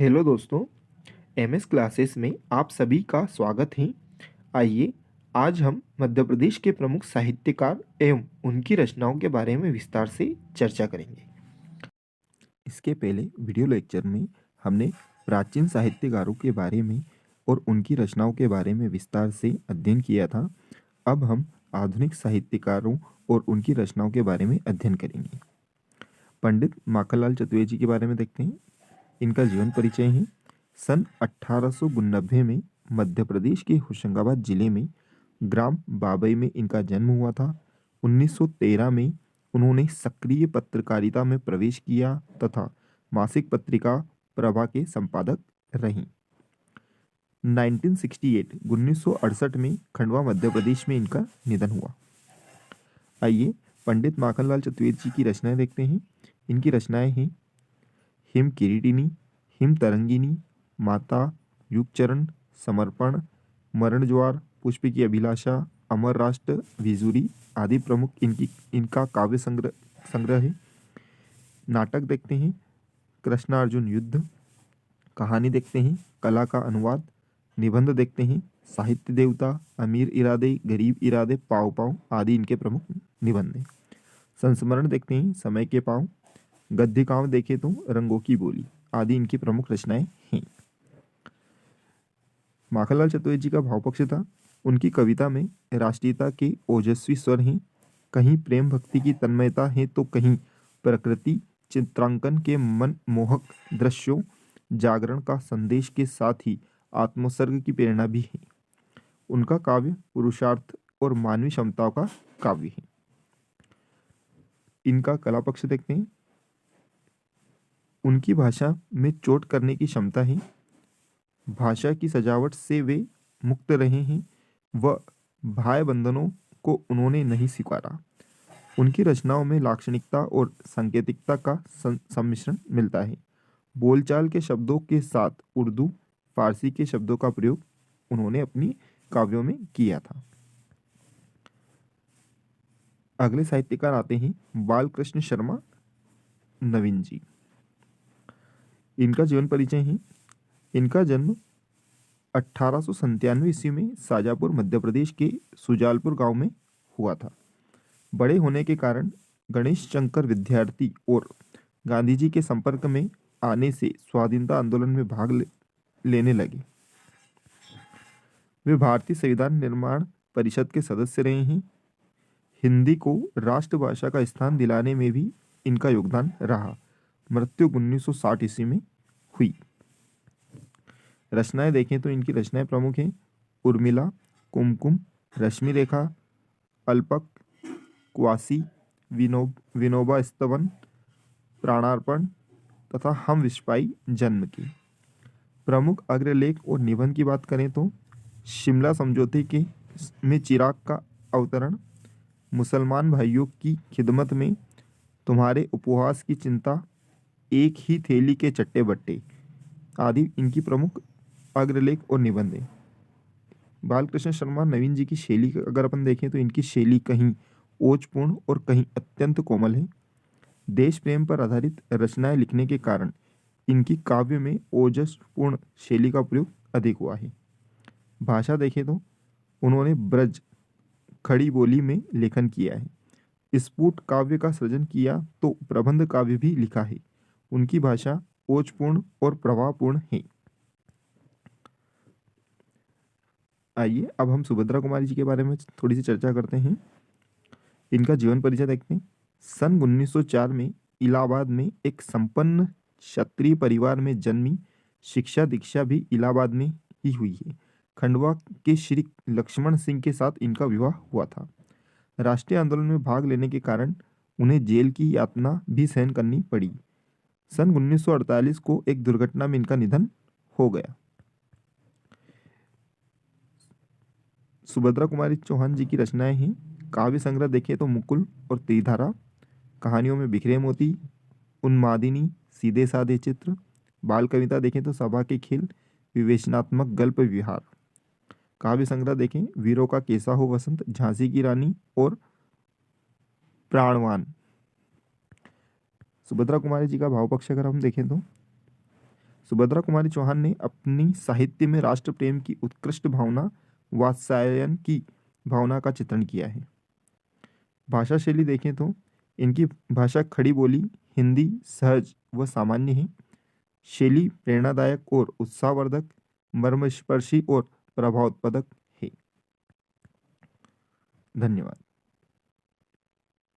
Hello दोस्तों। MS classes में आप सभी का स्वागत है। आइए आज हम मध्य प्रदेश के प्रमुख साहित्यकार एवं उनकी रचनाओं के बारे में विस्तार से चर्चा करेंगे। इसके पहले वीडियो लेक्चर में हमने प्राचीन साहित्यकारों के बारे में और उनकी रचनाओं के बारे में विस्तार से अध्ययन किया था। अब हम आधुनिक साहित्यकारों और उनकी रचनाओं के बारे में अध्ययन करेंगे। पंडित माखनलाल चतुर्वेदी के बारे में देखते हैं। इनका जीवन परिचय है। सन 1892 में मध्य प्रदेश के होशंगाबाद जिले में ग्राम बाबई में इनका जन्म हुआ था। 1913 में उन्होंने सक्रिय पत्रकारिता में प्रवेश किया तथा मासिक पत्रिका प्रभा के संपादक रहीं। 1968 में खंडवा मध्य प्रदेश में इनका निधन हुआ। आइए पंडित माखनलाल चतुर्वेदी की रचनाएं देखते हैं। इनकी रचनाएं हैं हिम किरीटिनी, हिम तरंगिनी, माता, युगचरण, समर्पण, मरण ज्वार, पुष्प की अभिलाषा, अमर राष्ट्र, विजुरी आदि प्रमुख इनका काव्य संग्रह है। नाटक देखते हैं कृष्णार्जुन युद्ध, कहानी देखते हैं कला का अनुवाद, निबंध देखते हैं साहित्य देवता, अमीर इरादे, गरीब इरादे, पाव पाव आदि इनके प्रमुख निबंध हैं। संस्मरण देखते हैं समय के पाँव, गद्य काव्य देखें तो रंगों की बोली आदि इनकी प्रमुख रचनाएं हैं। माखनलाल चतुर्वेदी का भाव पक्ष था। उनकी कविता में राष्ट्रीयता के ओजस्वी स्वर हैं, कहीं प्रेम भक्ति की तन्मयता है तो कहीं प्रकृति चित्रांकन के मन मोहक दृश्यों, जागरण का संदेश के साथ ही आत्मोत्सर्ग की प्रेरणा भी है। उनका काव्य पुरुषार्थ और मानवीय क्षमताओं का काव्य है। इनका कला पक्ष देखते हैं। उनकी भाषा में चोट करने की क्षमता है। भाषा की सजावट से वे मुक्त रहे हैं व बाह्य बंधनों को उन्होंने नहीं स्वीकारा। उनकी रचनाओं में लाक्षणिकता और सांकेतिकता का सम्मिश्रण मिलता है। बोलचाल के शब्दों के साथ उर्दू फारसी के शब्दों का प्रयोग उन्होंने अपनी काव्यों में किया था। अगले साहित्यकार आते हैं बालकृष्ण शर्मा नवीन जी। इनका जीवन परिचय है। इनका जन्म 1897 ईस्वी में शाजापुर मध्य प्रदेश के सुजालपुर गांव में हुआ था। बड़े होने के कारण गणेश शंकर विद्यार्थी और गांधी जी के संपर्क में आने से स्वाधीनता आंदोलन में भाग लेने लगे। वे भारतीय संविधान निर्माण परिषद के सदस्य रहे हैं। हिंदी को राष्ट्रभाषा का स्थान दिलाने में भी इनका योगदान रहा। मृत्यु 1960 ईस्वी में हुई। रचनाएं देखें तो इनकी रचनाएं प्रमुख हैं उर्मिला, कुमकुम, रश्मि रेखा, अल्पक, क्वासी, विनोबा स्तवन, प्राणार्पण तथा हम विश्वाई जन्म की। प्रमुख अग्रलेख और निबंध की बात करें तो शिमला समझौते के में चिराग का अवतरण, मुसलमान भाइयों की खिदमत में तुम्हारे उपवास की चिंता, एक ही थैली के चट्टे बट्टे आदि इनकी प्रमुख अग्रलेख और निबंध हैं। बालकृष्ण शर्मा नवीन जी की शैली अगर अपन देखें तो इनकी शैली कहीं ओजपूर्ण और कहीं अत्यंत कोमल है। देश प्रेम पर आधारित रचनाएं लिखने के कारण इनकी काव्य में ओजस्पूर्ण शैली का प्रयोग अधिक हुआ है। भाषा देखें तो उन्होंने ब्रज खड़ी बोली में लेखन किया है। स्फुट काव्य का सृजन किया तो प्रबंध काव्य भी लिखा है। उनकी भाषा ओजपूर्ण और प्रभावपूर्ण है। आइए अब हम सुभद्रा कुमारी जी के बारे में थोड़ी सी चर्चा करते हैं। इनका जीवन परिचय देखते हैं। सन 1904 में इलाहाबाद में एक संपन्न क्षत्रिय परिवार में जन्मी। शिक्षा दीक्षा भी इलाहाबाद में ही हुई है। खंडवा के श्री लक्ष्मण सिंह के साथ इनका विवाह हुआ था। राष्ट्रीय आंदोलन में भाग लेने के कारण उन्हें जेल की यातना भी सहन करनी पड़ी। सन 1948 को एक दुर्घटना में इनका निधन हो गया। सुभद्रा कुमारी चौहान जी की रचनाएं हैं। काव्य संग्रह देखें तो मुकुल और त्रिधारा, कहानियों में बिखरे मोती, उन्मादिनी, सीधे साधे चित्र। बाल कविता देखें तो सभा के खेल, विवेचनात्मक गल्प विहार। काव्य संग्रह देखें वीरों का कैसा हो वसंत, झांसी की रानी और प्राणवान। सुभद्रा कुमारी जी का भाव पक्ष अगर हम देखें तो सुभद्रा कुमारी चौहान ने अपनी साहित्य में राष्ट्र प्रेम की उत्कृष्ट भावना, वात्सल्य की भावना का चित्रण किया है। भाषा शैली देखें तो इनकी भाषा खड़ी बोली हिंदी सहज व सामान्य है। शैली प्रेरणादायक और उत्साहवर्धक, मर्मस्पर्शी और प्रभावोत्पादक है। धन्यवाद।